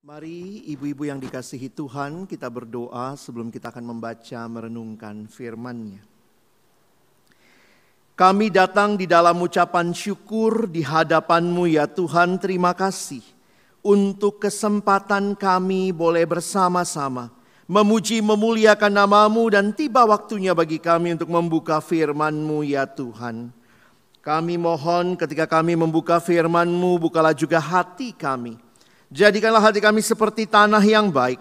Mari ibu-ibu yang dikasihi Tuhan, kita berdoa sebelum kita akan membaca merenungkan firman-Nya. Kami datang di dalam ucapan syukur di hadapan-Mu ya Tuhan, terima kasih untuk kesempatan kami boleh bersama-sama memuji memuliakan nama-Mu dan tiba waktunya bagi kami untuk membuka firman-Mu ya Tuhan. Kami mohon ketika kami membuka firman-Mu, bukalah juga hati kami. Jadikanlah hati kami seperti tanah yang baik,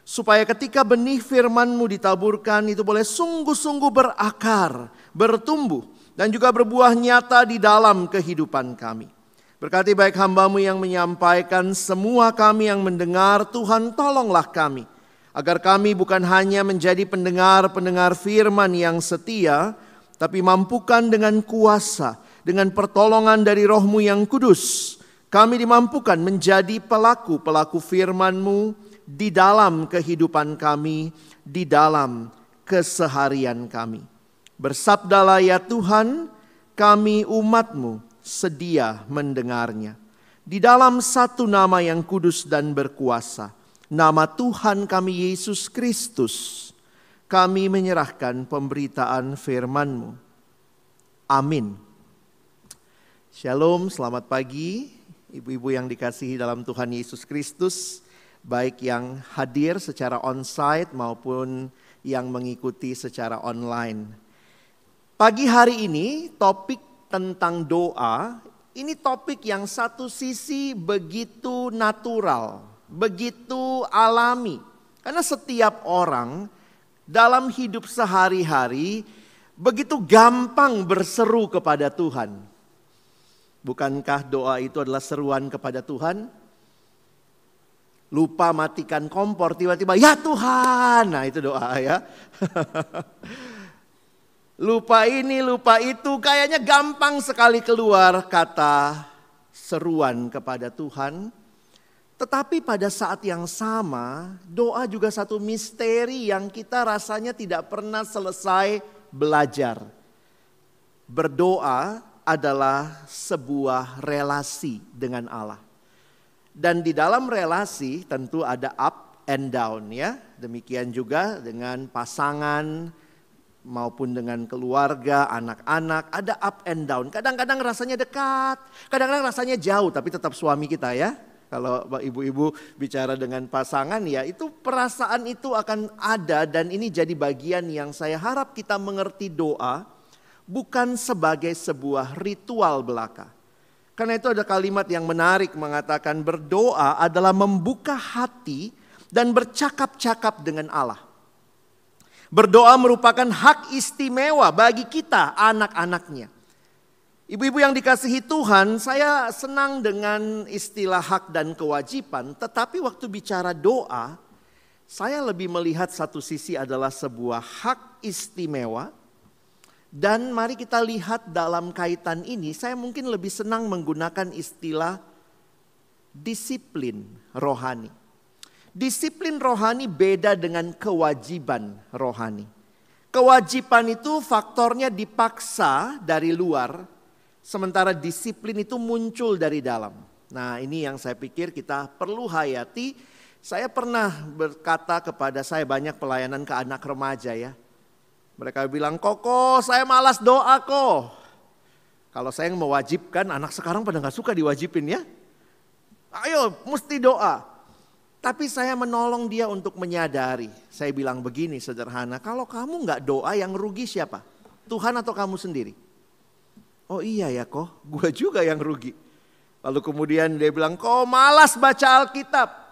supaya ketika benih firman-Mu ditaburkan itu boleh sungguh-sungguh berakar, bertumbuh, dan juga berbuah nyata di dalam kehidupan kami. Berkati baik hamba-Mu yang menyampaikan, semua kami yang mendengar, Tuhan tolonglah kami, agar kami bukan hanya menjadi pendengar-pendengar firman yang setia, tapi mampukan dengan kuasa, dengan pertolongan dari Roh-Mu yang kudus, kami dimampukan menjadi pelaku-pelaku firman-Mu di dalam kehidupan kami, di dalam keseharian kami. Bersabdalah ya Tuhan, kami umat-Mu sedia mendengarnya. Di dalam satu nama yang kudus dan berkuasa, nama Tuhan kami Yesus Kristus, kami menyerahkan pemberitaan firman-Mu. Amin. Shalom, selamat pagi. Ibu-ibu yang dikasihi dalam Tuhan Yesus Kristus, baik yang hadir secara onsite maupun yang mengikuti secara online. Pagi hari ini topik tentang doa, ini topik yang satu sisi begitu natural, begitu alami. Karena setiap orang dalam hidup sehari-hari begitu gampang berseru kepada Tuhan. Bukankah doa itu adalah seruan kepada Tuhan? Lupa matikan kompor, tiba-tiba ya Tuhan. Nah itu doa ya. Lupa ini, lupa itu, kayaknya gampang sekali keluar kata seruan kepada Tuhan. Tetapi pada saat yang sama, doa juga satu misteri yang kita rasanya tidak pernah selesai belajar. Berdoa adalah sebuah relasi dengan Allah. Dan di dalam relasi tentu ada up and down ya. Demikian juga dengan pasangan maupun dengan keluarga, anak-anak, ada up and down. Kadang-kadang rasanya dekat, kadang-kadang rasanya jauh, tapi tetap suami kita ya. Kalau ibu-ibu bicara dengan pasangan ya, itu perasaan itu akan ada, dan ini jadi bagian yang saya harap kita mengerti doa bukan sebagai sebuah ritual belaka. Karena itu ada kalimat yang menarik mengatakan berdoa adalah membuka hati dan bercakap-cakap dengan Allah. Berdoa merupakan hak istimewa bagi kita anak-anaknya. Ibu-ibu yang dikasihi Tuhan, saya senang dengan istilah hak dan kewajiban. Tetapi waktu bicara doa, saya lebih melihat satu sisi adalah sebuah hak istimewa. Dan mari kita lihat dalam kaitan ini, saya mungkin lebih senang menggunakan istilah disiplin rohani. Disiplin rohani beda dengan kewajiban rohani. Kewajiban itu faktornya dipaksa dari luar, sementara disiplin itu muncul dari dalam. Nah ini yang saya pikir kita perlu hayati. Saya pernah berkata kepada saya banyak pelayanan ke anak remaja ya. Mereka bilang, Koko saya malas doa kok. Kalau saya yang mewajibkan, anak sekarang pada gak suka diwajibin ya. Ayo mesti doa. Tapi saya menolong dia untuk menyadari. Saya bilang begini sederhana, kalau kamu gak doa yang rugi siapa? Tuhan atau kamu sendiri? Oh iya ya kok, gue juga yang rugi. Lalu kemudian dia bilang, kok malas baca Alkitab.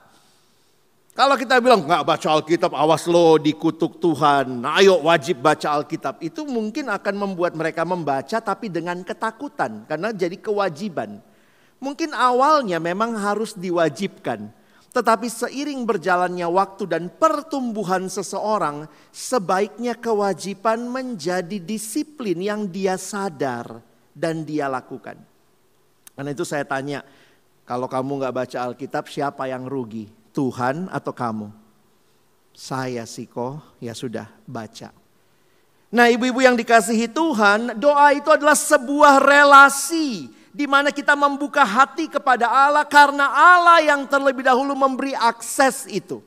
Kalau kita bilang nggak baca Alkitab, awas lo dikutuk Tuhan. Nah, ayo wajib baca Alkitab. Itu mungkin akan membuat mereka membaca tapi dengan ketakutan. Karena jadi kewajiban. Mungkin awalnya memang harus diwajibkan. Tetapi seiring berjalannya waktu dan pertumbuhan seseorang, sebaiknya kewajiban menjadi disiplin yang dia sadar dan dia lakukan. Karena itu saya tanya, kalau kamu nggak baca Alkitab siapa yang rugi? Tuhan atau kamu? Saya sih kok, ya sudah baca. Nah ibu-ibu yang dikasihi Tuhan, doa itu adalah sebuah relasi di mana kita membuka hati kepada Allah karena Allah yang terlebih dahulu memberi akses itu.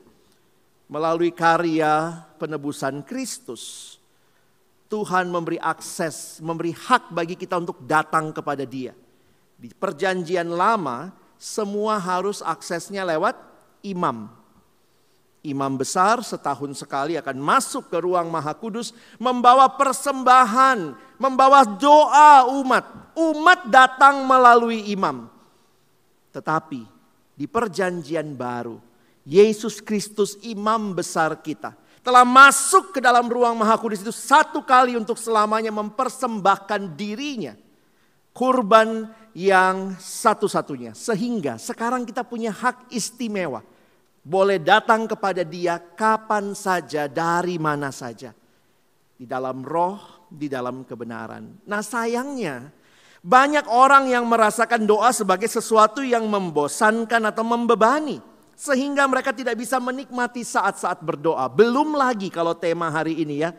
Melalui karya penebusan Kristus, Tuhan memberi akses, memberi hak bagi kita untuk datang kepada Dia. Di perjanjian lama, semua harus aksesnya lewat imam. Imam besar setahun sekali akan masuk ke ruang Maha Kudus, membawa persembahan, membawa doa umat. Umat datang melalui imam. Tetapi di perjanjian baru, Yesus Kristus imam besar kita telah masuk ke dalam ruang Maha Kudus itu satu kali untuk selamanya mempersembahkan dirinya. Kurban yang satu-satunya. Sehingga sekarang kita punya hak istimewa. Boleh datang kepada Dia kapan saja, dari mana saja. Di dalam roh, di dalam kebenaran. Nah sayangnya banyak orang yang merasakan doa sebagai sesuatu yang membosankan atau membebani. Sehingga mereka tidak bisa menikmati saat-saat berdoa. Belum lagi kalau tema hari ini ya.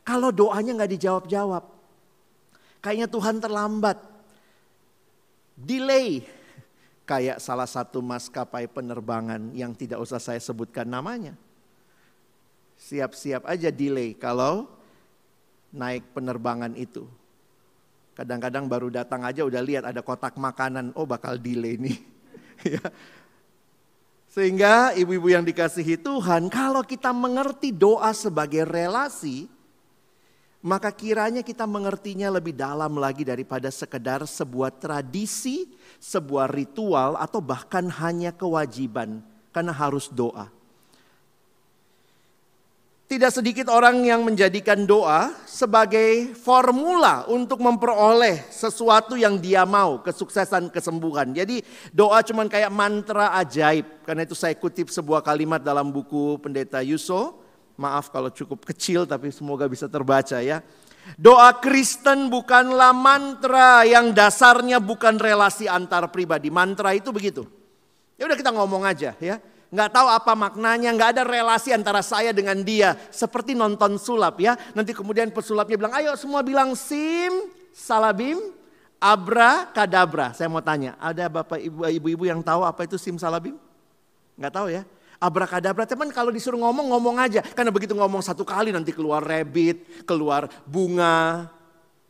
Kalau doanya gak dijawab-jawab. Kayaknya Tuhan terlambat. Delay. Kayak salah satu maskapai penerbangan yang tidak usah saya sebutkan namanya. Siap-siap aja delay kalau naik penerbangan itu. Kadang-kadang baru datang aja udah lihat ada kotak makanan. Oh bakal delay nih. Ya. Sehingga ibu-ibu yang dikasihi Tuhan, kalau kita mengerti doa sebagai relasi, maka kiranya kita mengertinya lebih dalam lagi daripada sekedar sebuah tradisi, sebuah ritual, atau bahkan hanya kewajiban, karena harus doa. Tidak sedikit orang yang menjadikan doa sebagai formula untuk memperoleh sesuatu yang dia mau, kesuksesan, kesembuhan. Jadi doa cuma kayak mantra ajaib. Karena itu saya kutip sebuah kalimat dalam buku Pendeta Yuso. Maaf kalau cukup kecil tapi semoga bisa terbaca ya. Doa Kristen bukanlah mantra yang dasarnya bukan relasi antar pribadi. Mantra itu begitu. Ya udah kita ngomong aja ya. Nggak tahu apa maknanya, nggak ada relasi antara saya dengan dia. Seperti nonton sulap ya. Nanti kemudian pesulapnya bilang, ayo semua bilang sim, salabim, abra, kadabra. Saya mau tanya, ada bapak ibu-ibu yang tahu apa itu sim, salabim? Nggak tahu ya. Abra, kadabra, teman kalau disuruh ngomong, ngomong aja. Karena begitu ngomong satu kali nanti keluar rabbit, keluar bunga.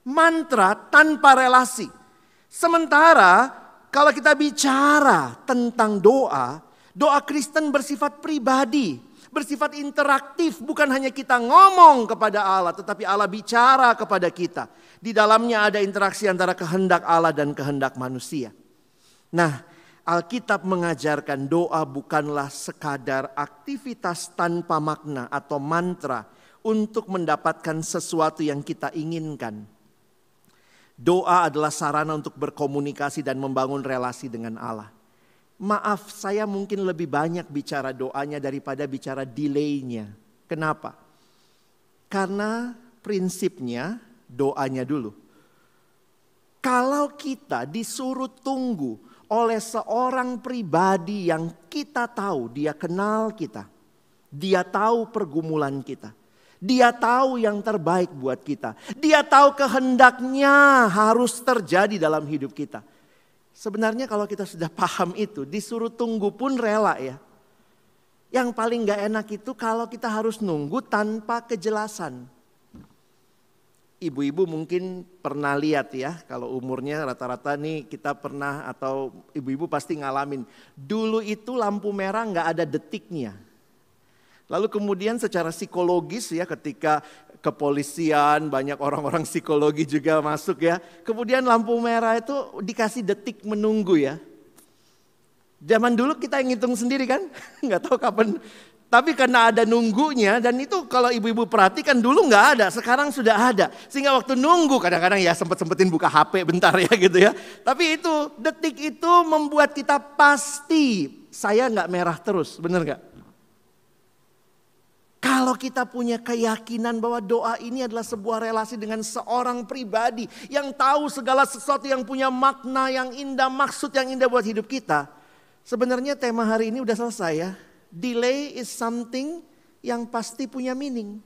Mantra tanpa relasi. Sementara kalau kita bicara tentang doa, doa Kristen bersifat pribadi, bersifat interaktif. Bukan hanya kita ngomong kepada Allah, tetapi Allah bicara kepada kita. Di dalamnya ada interaksi antara kehendak Allah dan kehendak manusia. Nah, Alkitab mengajarkan doa bukanlah sekadar aktivitas tanpa makna atau mantra untuk mendapatkan sesuatu yang kita inginkan. Doa adalah sarana untuk berkomunikasi dan membangun relasi dengan Allah. Maaf, saya mungkin lebih banyak bicara doanya daripada bicara delay-nya. Kenapa? Karena prinsipnya doanya dulu. Kalau kita disuruh tunggu oleh seorang pribadi yang kita tahu, dia kenal kita. Dia tahu pergumulan kita. Dia tahu yang terbaik buat kita. Dia tahu kehendaknya harus terjadi dalam hidup kita. Sebenarnya kalau kita sudah paham itu, disuruh tunggu pun rela ya. Yang paling gak enak itu kalau kita harus nunggu tanpa kejelasan. Ibu-ibu mungkin pernah lihat ya, kalau umurnya rata-rata nih kita pernah atau ibu-ibu pasti ngalamin. Dulu itu lampu merah gak ada detiknya. Lalu kemudian secara psikologis ya ketika kepolisian, banyak orang-orang psikologi juga masuk ya. Kemudian lampu merah itu dikasih detik menunggu ya. Zaman dulu kita yang ngitung sendiri kan, nggak tahu kapan. Tapi karena ada nunggunya dan itu kalau ibu-ibu perhatikan dulu nggak ada, sekarang sudah ada. Sehingga waktu nunggu kadang-kadang ya sempet-sempetin buka HP bentar ya gitu ya. Tapi itu detik itu membuat kita pasti saya nggak merah terus, bener nggak? Kalau kita punya keyakinan bahwa doa ini adalah sebuah relasi dengan seorang pribadi yang tahu segala sesuatu yang punya makna yang indah, maksud yang indah buat hidup kita. Sebenarnya tema hari ini udah selesai ya. Delay is something yang pasti punya meaning.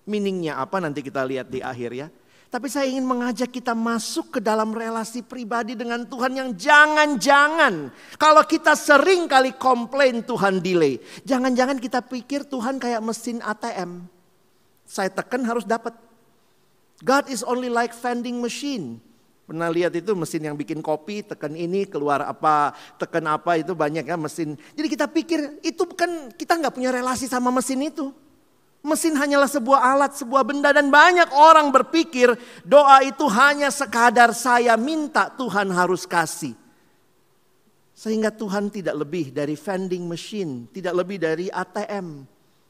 Meaningnya apa nanti kita lihat di akhir ya. Tapi saya ingin mengajak kita masuk ke dalam relasi pribadi dengan Tuhan yang jangan-jangan. Kalau kita sering kali komplain Tuhan delay. Jangan-jangan kita pikir Tuhan kayak mesin ATM. Saya tekan harus dapat. God is only like vending machine. Pernah lihat itu mesin yang bikin kopi, tekan ini keluar apa, tekan apa, itu banyak ya mesin. Jadi kita pikir itu bukan, kita nggak punya relasi sama mesin itu. Mesin hanyalah sebuah alat, sebuah benda, dan banyak orang berpikir doa itu hanya sekadar saya minta Tuhan harus kasih. Sehingga Tuhan tidak lebih dari vending machine, tidak lebih dari ATM.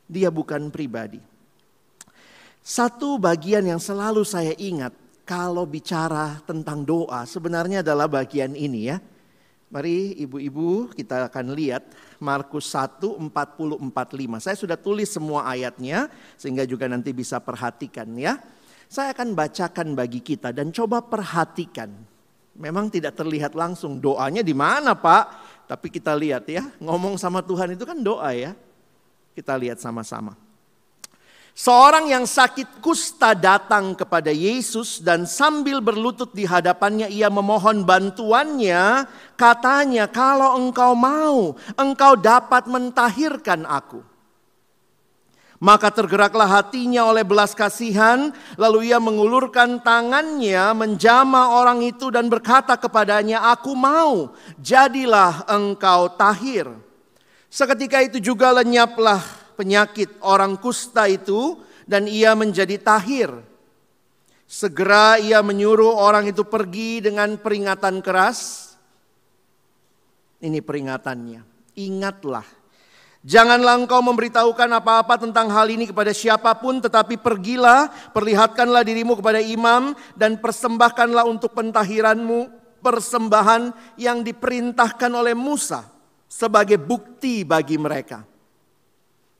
Dia bukan pribadi. Satu bagian yang selalu saya ingat kalau bicara tentang doa sebenarnya adalah bagian ini ya. Mari ibu-ibu kita akan lihat Markus 1:40-45. Saya sudah tulis semua ayatnya sehingga juga nanti bisa perhatikan ya. Saya akan bacakan bagi kita dan coba perhatikan. Memang tidak terlihat langsung doanya di mana Pak. Tapi kita lihat ya, ngomong sama Tuhan itu kan doa ya. Kita lihat sama-sama. Seorang yang sakit kusta datang kepada Yesus dan sambil berlutut di hadapannya ia memohon bantuannya. Katanya, kalau engkau mau, engkau dapat mentahirkan aku. Maka tergeraklah hatinya oleh belas kasihan. Lalu ia mengulurkan tangannya menjamah orang itu dan berkata kepadanya, aku mau, jadilah engkau tahir. Seketika itu juga lenyaplah penyakit orang kusta itu dan ia menjadi tahir. Segera ia menyuruh orang itu pergi dengan peringatan keras. Ini peringatannya. Ingatlah, janganlah engkau memberitahukan apa-apa tentang hal ini kepada siapapun, tetapi pergilah, perlihatkanlah dirimu kepada imam dan persembahkanlah untuk pentahiranmu persembahan yang diperintahkan oleh Musa sebagai bukti bagi mereka.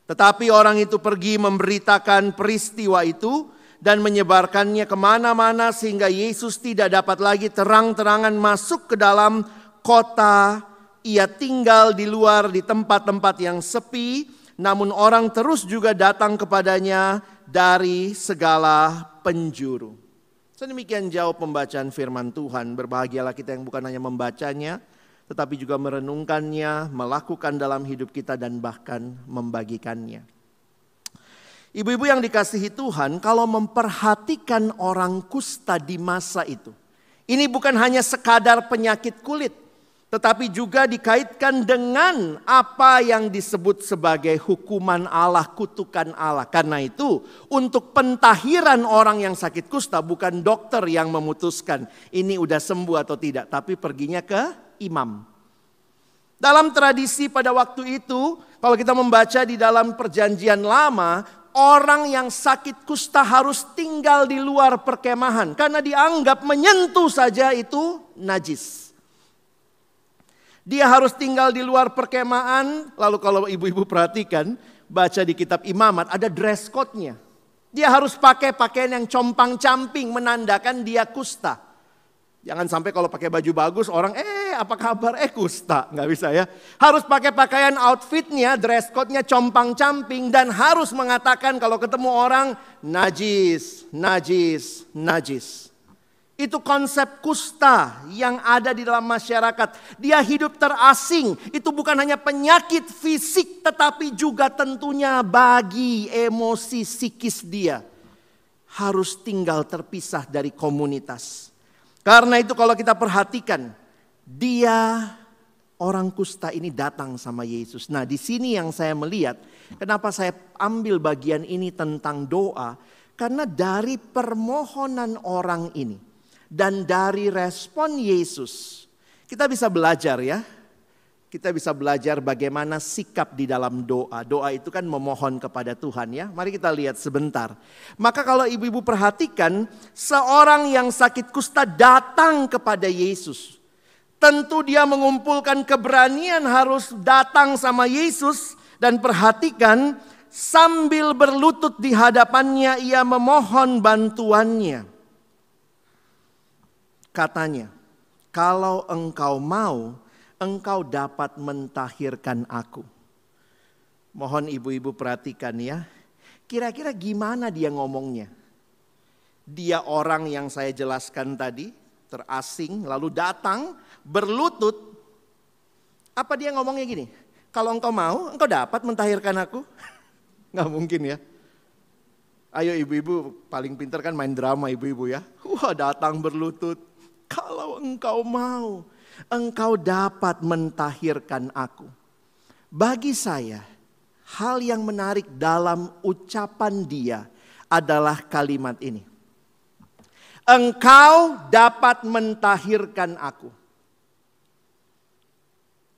Tetapi orang itu pergi memberitakan peristiwa itu dan menyebarkannya kemana-mana sehingga Yesus tidak dapat lagi terang-terangan masuk ke dalam kota. Ia tinggal di luar di tempat-tempat yang sepi, namun orang terus juga datang kepadanya dari segala penjuru. Sedemikian jauh pembacaan firman Tuhan. Berbahagialah kita yang bukan hanya membacanya, tetapi juga merenungkannya, melakukan dalam hidup kita dan bahkan membagikannya. Ibu-ibu yang dikasihi Tuhan, kalau memperhatikan orang kusta di masa itu, ini bukan hanya sekadar penyakit kulit, tetapi juga dikaitkan dengan apa yang disebut sebagai hukuman Allah, kutukan Allah. Karena itu, untuk pentahiran orang yang sakit kusta bukan dokter yang memutuskan ini udah sembuh atau tidak, tapi perginya ke imam. Dalam tradisi pada waktu itu, kalau kita membaca di dalam perjanjian lama, orang yang sakit kusta harus tinggal di luar perkemahan karena dianggap menyentuh saja itu najis. Dia harus tinggal di luar perkemahan. Lalu kalau ibu-ibu perhatikan, baca di kitab Imamat ada dress code-nya. Dia harus pakai pakaian yang compang-camping menandakan dia kusta. Jangan sampai kalau pakai baju bagus orang apa kabar kusta, nggak bisa ya. Harus pakai pakaian outfitnya, dress code-nya compang-camping dan harus mengatakan kalau ketemu orang najis, najis, najis. Itu konsep kusta yang ada di dalam masyarakat. Dia hidup terasing. Itu bukan hanya penyakit fisik tetapi juga tentunya bagi emosi psikis dia. Harus tinggal terpisah dari komunitas. Karena itu kalau kita perhatikan, dia orang kusta ini datang sama Yesus. Nah, di sini yang saya melihat, kenapa saya ambil bagian ini tentang doa, karena dari permohonan orang ini dan dari respon Yesus, kita bisa belajar ya. Kita bisa belajar bagaimana sikap di dalam doa. Doa itu kan memohon kepada Tuhan ya. Mari kita lihat sebentar. Maka kalau ibu-ibu perhatikan, seorang yang sakit kusta datang kepada Yesus. Tentu dia mengumpulkan keberanian harus datang sama Yesus. Dan perhatikan, sambil berlutut di hadapannya ia memohon bantuannya. Katanya, kalau engkau mau, engkau dapat mentahirkan aku. Mohon ibu-ibu perhatikan ya. Kira-kira gimana dia ngomongnya? Dia orang yang saya jelaskan tadi, terasing, lalu datang, berlutut. Apa dia ngomongnya gini? Kalau engkau mau, engkau dapat mentahirkan aku. Nggak mungkin ya. Ayo ibu-ibu, paling pintar kan main drama ibu-ibu ya. Wah, datang berlutut. Kalau engkau mau, engkau dapat mentahirkan aku. Bagi saya, hal yang menarik dalam ucapan dia adalah kalimat ini. Engkau dapat mentahirkan aku.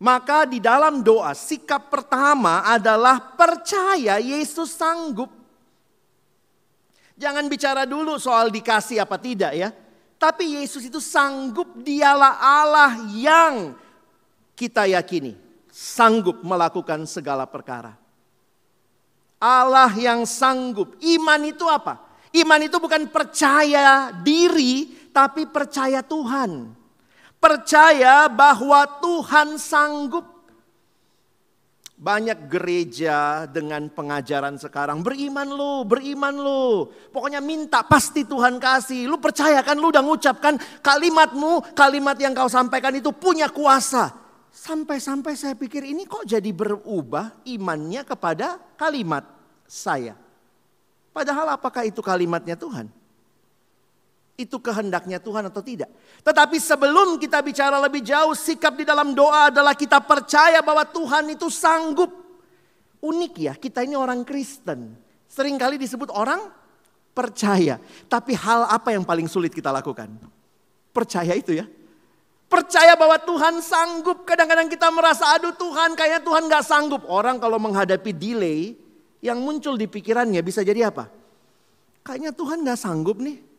Maka di dalam doa, sikap pertama adalah percaya Yesus sanggup. Jangan bicara dulu soal dikasih apa tidak ya. Tapi Yesus itu sanggup, dialah Allah yang kita yakini. Sanggup melakukan segala perkara. Allah yang sanggup. Iman itu apa? Iman itu bukan percaya diri, tapi percaya Tuhan. Percaya bahwa Tuhan sanggup. Banyak gereja dengan pengajaran sekarang, beriman lu. Pokoknya minta pasti Tuhan kasih. Lu percaya kan, lu udah ngucapkan kalimatmu, kalimat yang kau sampaikan itu punya kuasa. Sampai-sampai saya pikir ini kok jadi berubah imannya kepada kalimat saya. Padahal apakah itu kalimatnya Tuhan? Itu kehendaknya Tuhan atau tidak? Tetapi sebelum kita bicara lebih jauh, sikap di dalam doa adalah kita percaya bahwa Tuhan itu sanggup. Unik ya, kita ini orang Kristen. Seringkali disebut orang percaya. Tapi hal apa yang paling sulit kita lakukan? Percaya itu ya. Percaya bahwa Tuhan sanggup. Kadang-kadang kita merasa, aduh Tuhan, kayaknya Tuhan gak sanggup. Orang kalau menghadapi delay, yang muncul di pikirannya bisa jadi apa? Kayaknya Tuhan gak sanggup nih.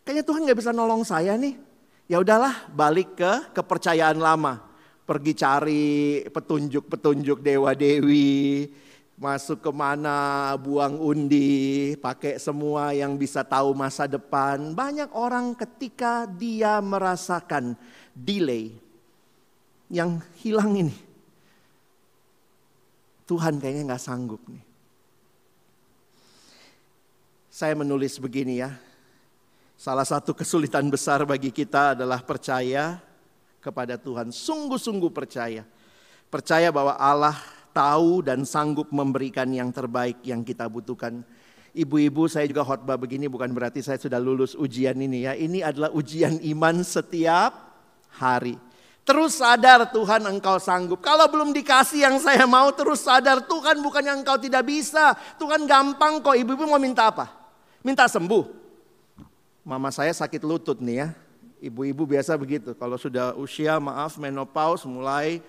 Kayaknya Tuhan gak bisa nolong saya nih. Ya udahlah, balik ke kepercayaan lama. Pergi cari petunjuk-petunjuk dewa-dewi. Masuk kemana, buang undi. Pakai semua yang bisa tahu masa depan. Banyak orang ketika dia merasakan delay. Yang hilang ini. Tuhan kayaknya gak sanggup nih. Saya menulis begini ya. Salah satu kesulitan besar bagi kita adalah percaya kepada Tuhan. Sungguh-sungguh percaya. Percaya bahwa Allah tahu dan sanggup memberikan yang terbaik yang kita butuhkan. Ibu-ibu, saya juga khotbah begini bukan berarti saya sudah lulus ujian ini ya. Ini adalah ujian iman setiap hari. Terus sadar Tuhan engkau sanggup. Kalau belum dikasih yang saya mau, terus sadar Tuhan bukan yang engkau tidak bisa. Tuhan gampang kok. Ibu-ibu mau minta apa? Minta sembuh. Mama saya sakit lutut nih ya. Ibu-ibu biasa begitu. Kalau sudah usia menopause, mulai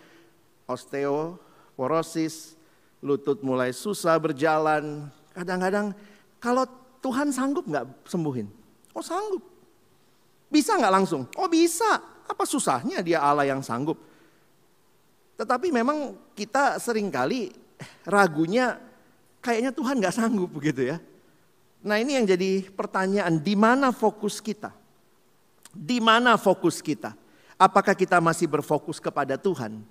osteoporosis, lutut mulai susah berjalan. Kadang-kadang kalau Tuhan sanggup gak sembuhin? Oh sanggup. Bisa gak langsung? Oh bisa. Apa susahnya dia Allah yang sanggup? Tetapi memang kita seringkali ragunya kayaknya Tuhan gak sanggup begitu ya. Nah ini yang jadi pertanyaan, di mana fokus kita? Di mana fokus kita? Apakah kita masih berfokus kepada Tuhan?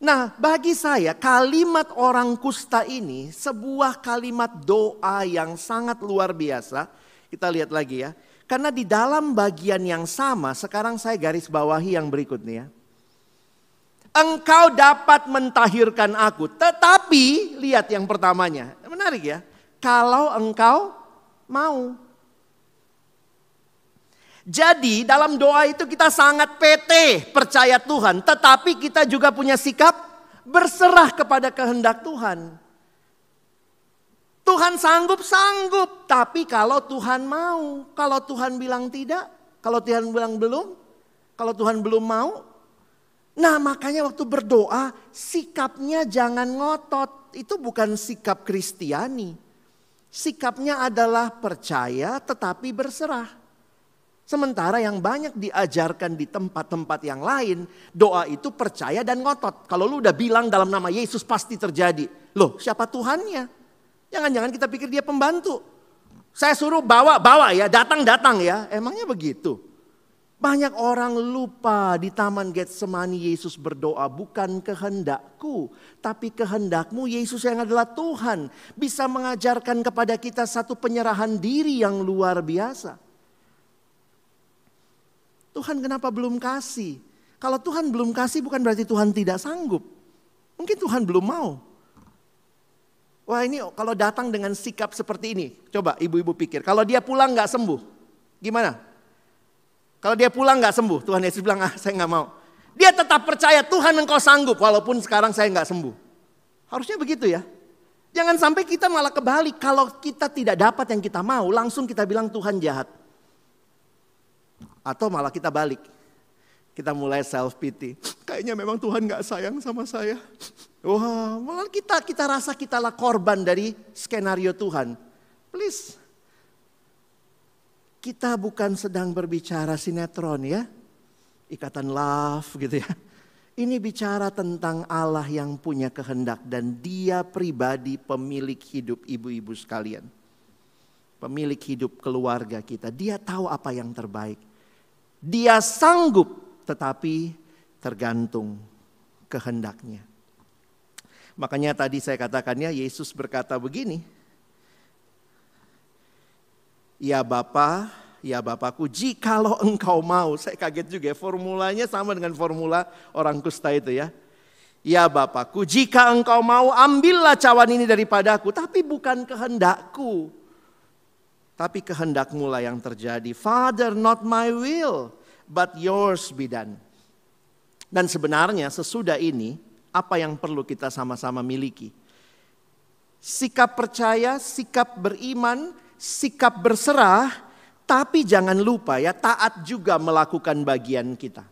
Nah bagi saya kalimat orang kusta ini sebuah kalimat doa yang sangat luar biasa. Kita lihat lagi ya. Karena di dalam bagian yang sama, sekarang saya garis bawahi yang berikut nih ya. Engkau dapat mentahirkan aku, tetapi lihat yang pertamanya. Menarik ya. Kalau engkau mau. Jadi dalam doa itu kita sangat PT, percaya Tuhan. Tetapi kita juga punya sikap berserah kepada kehendak Tuhan. Tuhan sanggup, tapi kalau Tuhan mau, kalau Tuhan bilang tidak, kalau Tuhan bilang belum, kalau Tuhan belum mau. Nah makanya waktu berdoa sikapnya jangan ngotot, itu bukan sikap Kristiani. Sikapnya adalah percaya tetapi berserah. Sementara yang banyak diajarkan di tempat-tempat yang lain, doa itu percaya dan ngotot. Kalau lu udah bilang dalam nama Yesus pasti terjadi. Loh siapa Tuhannya? Jangan-jangan kita pikir dia pembantu. Saya suruh bawa ya, datang ya. Emangnya begitu? Banyak orang lupa di Taman Getsemani Yesus berdoa, bukan kehendakku, tapi kehendakmu. Yesus yang adalah Tuhan bisa mengajarkan kepada kita satu penyerahan diri yang luar biasa. Tuhan kenapa belum kasih? Kalau Tuhan belum kasih bukan berarti Tuhan tidak sanggup. Mungkin Tuhan belum mau. Wah, ini kalau datang dengan sikap seperti ini, coba ibu-ibu pikir, kalau dia pulang gak sembuh, gimana? Kalau dia pulang gak sembuh, Tuhan Yesus bilang, saya gak mau. Dia tetap percaya, Tuhan engkau sanggup walaupun sekarang saya gak sembuh. Harusnya begitu ya. Jangan sampai kita malah kebalik. Kalau kita tidak dapat yang kita mau, langsung kita bilang Tuhan jahat. Atau malah kita balik. Kita mulai self pity. Kayaknya memang Tuhan gak sayang sama saya. Wah, malah kita rasa kitalah korban dari skenario Tuhan. Please. Kita bukan sedang berbicara sinetron ya. Ikatan love gitu ya. Ini bicara tentang Allah yang punya kehendak. Dan dia pribadi pemilik hidup ibu-ibu sekalian. Pemilik hidup keluarga kita. Dia tahu apa yang terbaik. Dia sanggup tetapi tergantung kehendaknya. Makanya tadi saya katakannya Yesus berkata begini. Ya Bapa, ya Bapakku, jikalau engkau mau. Saya kaget juga ya, formulanya sama dengan formula orang kusta itu ya. Ya Bapakku, jika engkau mau ambillah cawan ini daripadaku. Tapi bukan kehendakku. Tapi kehendakmu lah yang terjadi. Father, not my will, but yours be done. Dan sebenarnya sesudah ini, apa yang perlu kita sama-sama miliki? Sikap percaya, sikap beriman, sikap berserah, tapi jangan lupa ya taat juga melakukan bagian kita.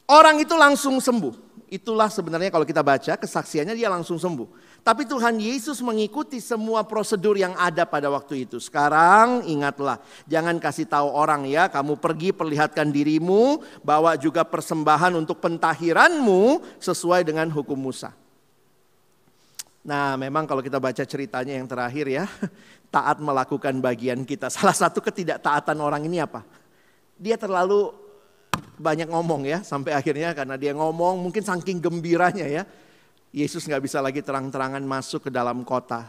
Orang itu langsung sembuh. Itulah sebenarnya kalau kita baca kesaksiannya dia langsung sembuh. Tapi Tuhan Yesus mengikuti semua prosedur yang ada pada waktu itu. Sekarang ingatlah, jangan kasih tahu orang ya, kamu pergi perlihatkan dirimu, bawa juga persembahan untuk pentahiranmu sesuai dengan hukum Musa. Nah memang kalau kita baca ceritanya yang terakhir ya, taat melakukan bagian kita. Salah satu ketidaktaatan orang ini apa? Dia terlalu banyak ngomong ya, sampai akhirnya karena dia ngomong mungkin saking gembiranya ya, Yesus gak bisa lagi terang-terangan masuk ke dalam kota.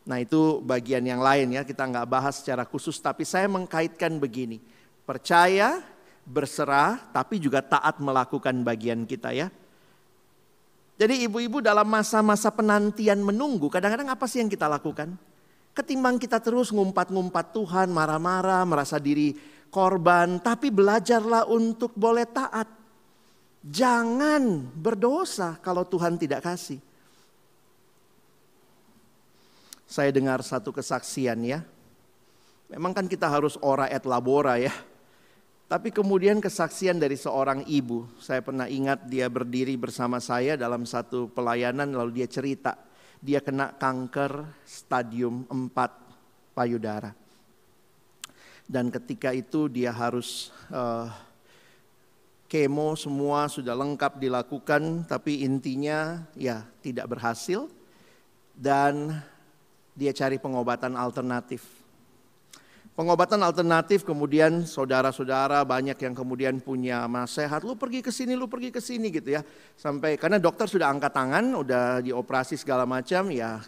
Nah itu bagian yang lain ya, kita gak bahas secara khusus, tapi saya mengkaitkan begini. Percaya, berserah, tapi juga taat melakukan bagian kita ya. Jadi ibu-ibu dalam masa-masa penantian menunggu, kadang-kadang apa sih yang kita lakukan? Ketimbang kita terus ngumpat-ngumpat Tuhan, marah-marah, merasa diri korban, tapi belajarlah untuk boleh taat. Jangan berdosa kalau Tuhan tidak kasih. Saya dengar satu kesaksian ya. Memang kan kita harus ora et labora ya. Tapi kemudian kesaksian dari seorang ibu. Saya pernah ingat dia berdiri bersama saya dalam satu pelayanan lalu dia cerita. Dia kena kanker stadium 4 payudara. Dan ketika itu dia harus kemo, semua sudah lengkap dilakukan. Tapi intinya ya tidak berhasil. Dan dia cari pengobatan alternatif. Pengobatan alternatif kemudian saudara-saudara banyak yang kemudian punya nasihat. Lu pergi ke sini gitu ya. Sampai karena dokter sudah angkat tangan, udah dioperasi segala macam ya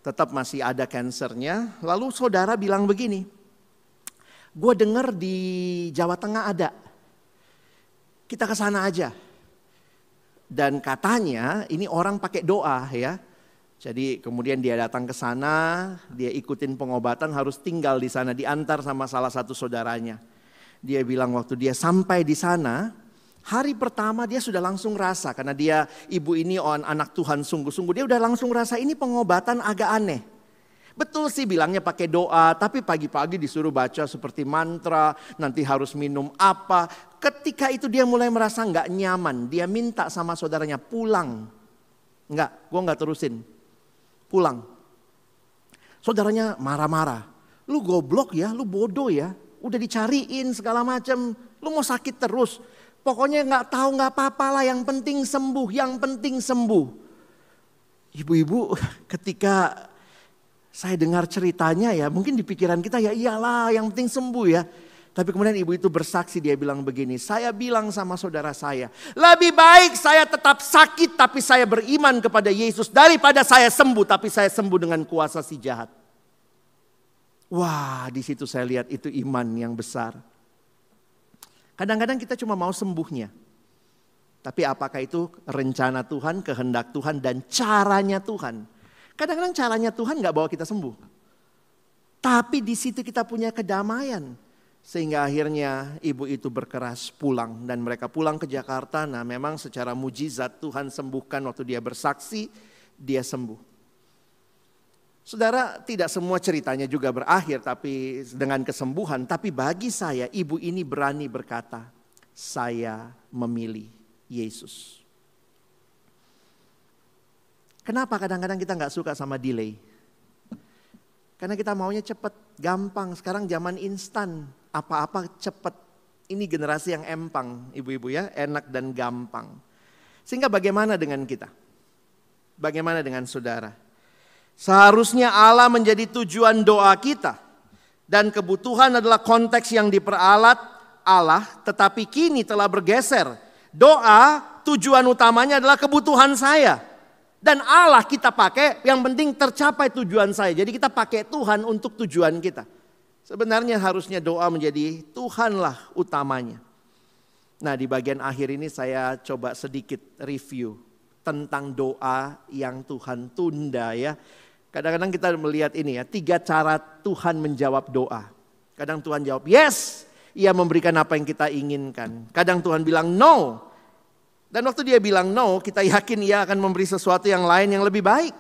tetap masih ada kansernya. Lalu saudara bilang begini, gue dengar di Jawa Tengah ada, kita ke sana aja. Dan katanya ini orang pakai doa ya. Jadi kemudian dia datang ke sana, dia ikutin pengobatan, harus tinggal di sana, diantar sama salah satu saudaranya. Dia bilang waktu dia sampai di sana, hari pertama dia sudah langsung rasa, karena dia ibu ini anak Tuhan sungguh-sungguh, dia udah langsung rasa ini pengobatan agak aneh. Betul sih bilangnya pakai doa, tapi pagi-pagi disuruh baca seperti mantra, nanti harus minum apa. Ketika itu dia mulai merasa nggak nyaman, dia minta sama saudaranya pulang. Enggak, gue nggak terusin. Pulang. Saudaranya marah-marah. Lu goblok ya, lu bodoh ya. Udah dicariin segala macam. Lu mau sakit terus. Pokoknya gak tahu gak apa-apa lah, yang penting sembuh, yang penting sembuh. Ibu-ibu ketika saya dengar ceritanya ya, mungkin di pikiran kita ya iyalah yang penting sembuh ya. Tapi kemudian ibu itu bersaksi, dia bilang begini, saya bilang sama saudara saya, lebih baik saya tetap sakit tapi saya beriman kepada Yesus daripada saya sembuh tapi saya sembuh dengan kuasa si jahat. Wah, di situ saya lihat itu iman yang besar. Kadang-kadang kita cuma mau sembuhnya. Tapi apakah itu rencana Tuhan, kehendak Tuhan, dan caranya Tuhan? Kadang-kadang caranya Tuhan gak bawa kita sembuh. Tapi di situ kita punya kedamaian. Sehingga akhirnya ibu itu berkeras pulang. Dan mereka pulang ke Jakarta. Nah memang secara mujizat Tuhan sembuhkan waktu dia bersaksi, dia sembuh. Saudara, tidak semua ceritanya juga berakhir tapi dengan kesembuhan. Tapi bagi saya, ibu ini berani berkata, saya memilih Yesus. Kenapa kadang-kadang kita gak suka sama delay? Karena kita maunya cepat, gampang. Sekarang zaman instan, apa-apa cepat. Ini generasi yang empang, ibu-ibu ya, enak dan gampang. Sehingga bagaimana dengan kita? Bagaimana dengan saudara? Seharusnya Allah menjadi tujuan doa kita. Dan kebutuhan adalah konteks yang diperalat Allah, tetapi kini telah bergeser. Doa tujuan utamanya adalah kebutuhan saya. Dan Allah kita pakai, yang penting tercapai tujuan saya. Jadi kita pakai Tuhan untuk tujuan kita. Sebenarnya harusnya doa menjadi Tuhanlah utamanya. Nah di bagian akhir ini saya coba sedikit review tentang doa yang Tuhan tunda ya. Kadang-kadang kita melihat ini ya, 3 cara Tuhan menjawab doa. Kadang Tuhan jawab yes, Ia memberikan apa yang kita inginkan. Kadang Tuhan bilang no. Dan waktu dia bilang no, kita yakin Ia akan memberi sesuatu yang lain yang lebih baik.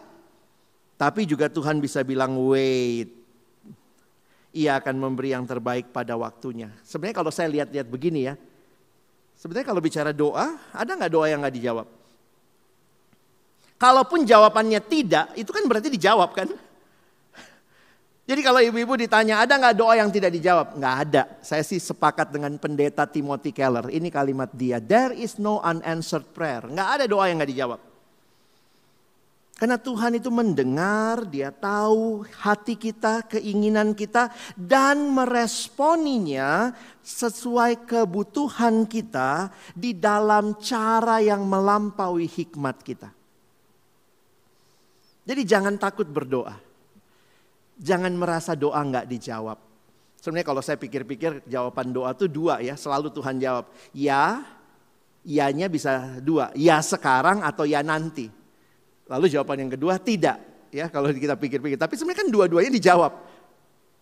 Tapi juga Tuhan bisa bilang wait. Ia akan memberi yang terbaik pada waktunya. Sebenarnya kalau saya lihat-lihat begini ya. Sebenarnya kalau bicara doa, ada gak doa yang gak dijawab? Kalaupun jawabannya tidak, itu kan berarti dijawab kan? Jadi kalau ibu-ibu ditanya, ada gak doa yang tidak dijawab? Gak ada. Saya sih sepakat dengan pendeta Timothy Keller. Ini kalimat dia, there is no unanswered prayer. Gak ada doa yang gak dijawab. Karena Tuhan itu mendengar, Dia tahu hati kita, keinginan kita, dan meresponinya sesuai kebutuhan kita di dalam cara yang melampaui hikmat kita. Jadi jangan takut berdoa. Jangan merasa doa gak dijawab. Sebenarnya kalau saya pikir-pikir jawaban doa itu 2 ya. Selalu Tuhan jawab. Ya, ianya bisa 2. Ya sekarang atau ya nanti. Lalu jawaban yang kedua tidak. Ya kalau kita pikir-pikir. Tapi sebenarnya kan dua-duanya dijawab.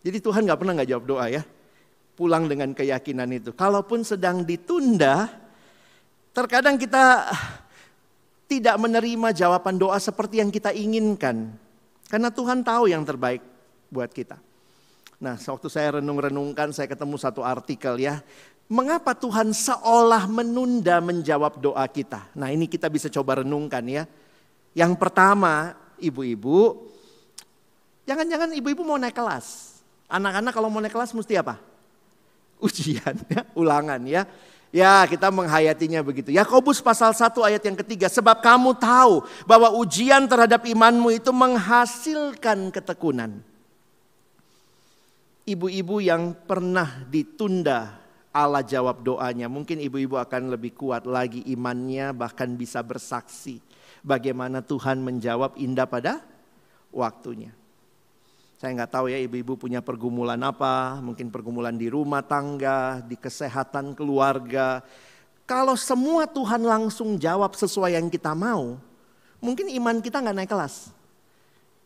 Jadi Tuhan gak pernah gak jawab doa ya. Pulang dengan keyakinan itu. Kalaupun sedang ditunda. Terkadang kita tidak menerima jawaban doa seperti yang kita inginkan. Karena Tuhan tahu yang terbaik buat kita. Nah, waktu saya renung-renungkan, saya ketemu satu artikel ya. Mengapa Tuhan seolah menunda menjawab doa kita? Nah, ini kita bisa coba renungkan ya. Yang pertama, ibu-ibu, jangan-jangan ibu-ibu mau naik kelas. Anak-anak kalau mau naik kelas mesti apa? Ujian, ya, ulangan ya. Ya kita menghayatinya begitu. Yakobus pasal 1 ayat yang ketiga. Sebab kamu tahu bahwa ujian terhadap imanmu itu menghasilkan ketekunan. Ibu-ibu yang pernah ditunda Allah jawab doanya. Mungkin ibu-ibu akan lebih kuat lagi imannya, bahkan bisa bersaksi. Bagaimana Tuhan menjawab indah pada waktunya. Saya nggak tahu ya ibu-ibu punya pergumulan apa, mungkin pergumulan di rumah tangga, di kesehatan keluarga. Kalau semua Tuhan langsung jawab sesuai yang kita mau, mungkin iman kita nggak naik kelas.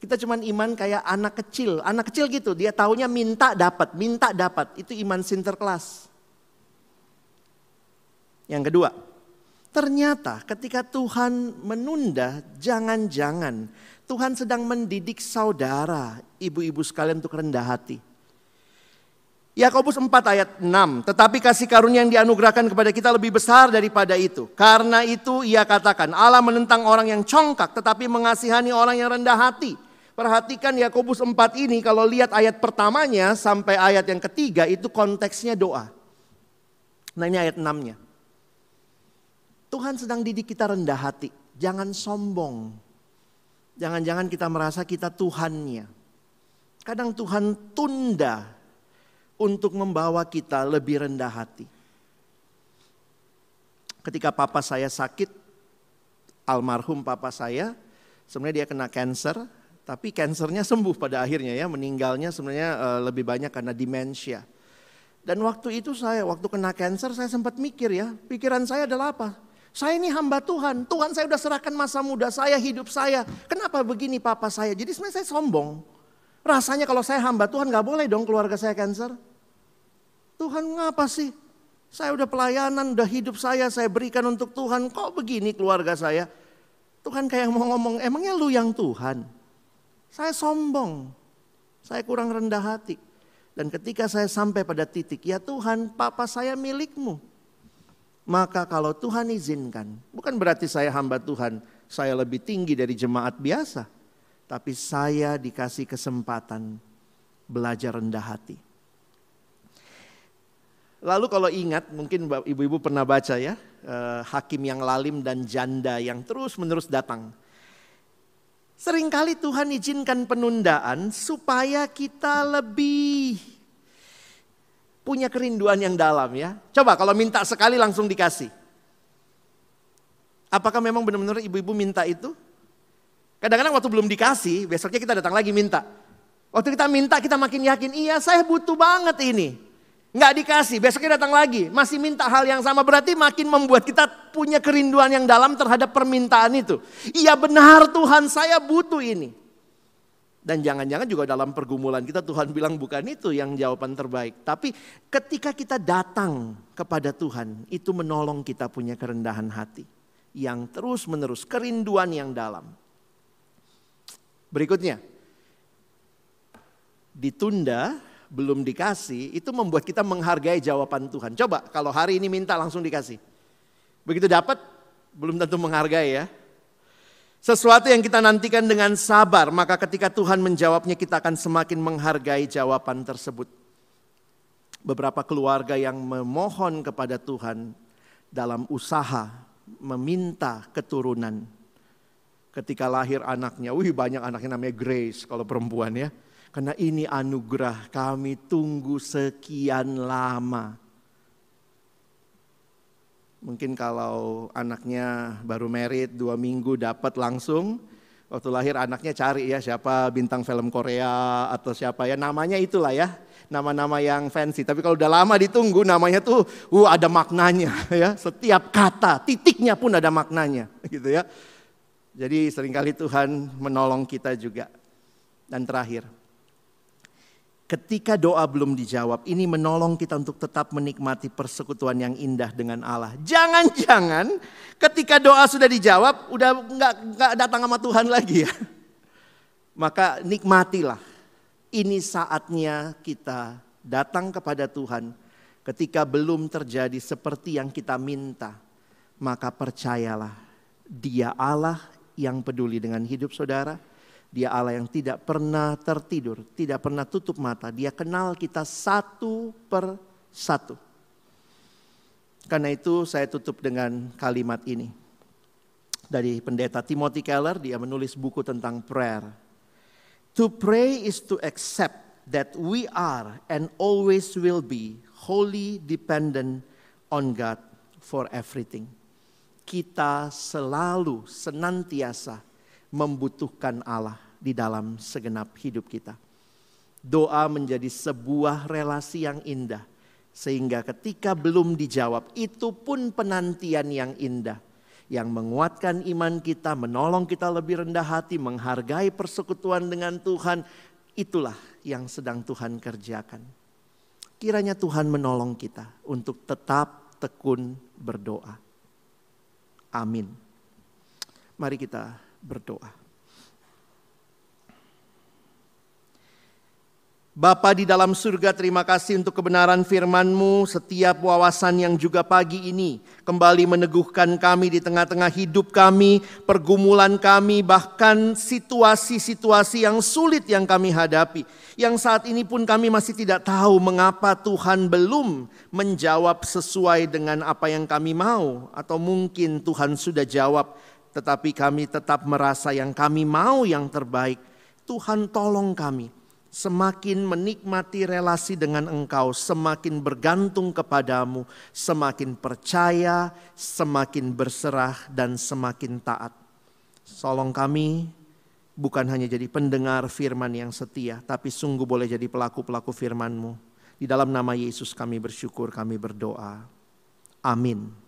Kita cuman iman kayak anak kecil gitu, dia taunya minta dapat, itu iman sinterklas. Yang kedua, ternyata ketika Tuhan menunda, jangan-jangan Tuhan sedang mendidik saudara, ibu-ibu sekalian untuk rendah hati. Yakobus 4 ayat 6, tetapi kasih karunia yang dianugerahkan kepada kita lebih besar daripada itu. Karena itu ia katakan, Allah menentang orang yang congkak tetapi mengasihani orang yang rendah hati. Perhatikan Yakobus 4 ini, kalau lihat ayat pertamanya sampai ayat yang ketiga itu konteksnya doa. Nah ini ayat 6-nya. Tuhan sedang didik kita rendah hati, jangan sombong. Jangan-jangan kita merasa kita Tuhannya. Kadang Tuhan tunda untuk membawa kita lebih rendah hati. Ketika papa saya sakit, almarhum papa saya, sebenarnya dia kena kanker, tapi kankernya sembuh pada akhirnya ya, meninggalnya sebenarnya lebih banyak karena demensia. Dan waktu itu waktu kena kanker saya sempat mikir ya, pikiran saya adalah apa? Saya ini hamba Tuhan, Tuhan saya udah serahkan masa muda saya, hidup saya. Kenapa begini papa saya? Jadi sebenarnya saya sombong. Rasanya kalau saya hamba Tuhan gak boleh dong keluarga saya kanker. Tuhan ngapa sih? Saya udah pelayanan, udah hidup saya berikan untuk Tuhan. Kok begini keluarga saya? Tuhan kayak mau ngomong, emangnya lu yang Tuhan? Saya sombong, saya kurang rendah hati. Dan ketika saya sampai pada titik, ya Tuhan, papa saya milikmu. Maka kalau Tuhan izinkan, bukan berarti saya hamba Tuhan, saya lebih tinggi dari jemaat biasa. Tapi saya dikasih kesempatan belajar rendah hati. Lalu kalau ingat, mungkin ibu-ibu pernah baca ya, hakim yang lalim dan janda yang terus menerus datang. Seringkali Tuhan izinkan penundaan supaya kita lebih punya kerinduan yang dalam ya. Coba kalau minta sekali langsung dikasih. Apakah memang benar-benar ibu-ibu minta itu? Kadang-kadang waktu belum dikasih, besoknya kita datang lagi minta. Waktu kita minta kita makin yakin, iya saya butuh banget ini. Nggak dikasih, besoknya datang lagi, masih minta hal yang sama. Berarti makin membuat kita punya kerinduan yang dalam terhadap permintaan itu. Iya benar Tuhan, saya butuh ini. Dan jangan-jangan juga dalam pergumulan kita Tuhan bilang bukan itu yang jawaban terbaik. Tapi ketika kita datang kepada Tuhan, itu menolong kita punya kerendahan hati. Yang terus menerus, kerinduan yang dalam. Berikutnya, ditunda, belum dikasih, itu membuat kita menghargai jawaban Tuhan. Coba kalau hari ini minta langsung dikasih. Begitu dapat, belum tentu menghargai ya. Sesuatu yang kita nantikan dengan sabar, maka ketika Tuhan menjawabnya kita akan semakin menghargai jawaban tersebut. Beberapa keluarga yang memohon kepada Tuhan dalam usaha meminta keturunan. Ketika lahir anaknya, banyak anaknya namanya Grace kalau perempuan ya. Karena ini anugerah kami tunggu sekian lama. Mungkin kalau anaknya baru married 2 minggu dapat langsung. Waktu lahir anaknya cari ya siapa bintang film Korea atau siapa ya. Namanya itulah ya. Nama-nama yang fancy. Tapi kalau udah lama ditunggu namanya tuh ada maknanya ya. Setiap kata, titiknya pun ada maknanya gitu ya. Jadi seringkali Tuhan menolong kita juga. Dan terakhir, ketika doa belum dijawab, ini menolong kita untuk tetap menikmati persekutuan yang indah dengan Allah. Jangan-jangan ketika doa sudah dijawab, udah nggak datang sama Tuhan lagi ya. Maka nikmatilah. Ini saatnya kita datang kepada Tuhan. Ketika belum terjadi seperti yang kita minta, maka percayalah, Dia Allah yang peduli dengan hidup saudara. Dia Allah yang tidak pernah tertidur, tidak pernah tutup mata. Dia kenal kita satu per satu. Karena itu saya tutup dengan kalimat ini. Dari pendeta Timothy Keller, dia menulis buku tentang prayer. To pray is to accept that we are and always will be wholly dependent on God for everything. Kita selalu senantiasa membutuhkan Allah di dalam segenap hidup kita. Doa menjadi sebuah relasi yang indah. Sehingga ketika belum dijawab, itu pun penantian yang indah. Yang menguatkan iman kita, menolong kita lebih rendah hati, menghargai persekutuan dengan Tuhan. Itulah yang sedang Tuhan kerjakan. Kiranya Tuhan menolong kita untuk tetap tekun berdoa. Amin. Mari kita berdoa. Bapa di dalam surga, terima kasih untuk kebenaran firman-Mu. Setiap wawasan yang juga pagi ini kembali meneguhkan kami di tengah-tengah hidup kami, pergumulan kami, bahkan situasi-situasi yang sulit yang kami hadapi. Yang saat ini pun kami masih tidak tahu mengapa Tuhan belum menjawab sesuai dengan apa yang kami mau. Atau mungkin Tuhan sudah jawab, tetapi kami tetap merasa yang kami mau yang terbaik. Tuhan tolong kami. semakin menikmati relasi dengan Engkau, semakin bergantung kepadamu, semakin percaya, semakin berserah, dan semakin taat. Tolong kami bukan hanya jadi pendengar firman yang setia, tapi sungguh boleh jadi pelaku-pelaku firman-Mu. Di dalam nama Yesus kami bersyukur, kami berdoa. Amin.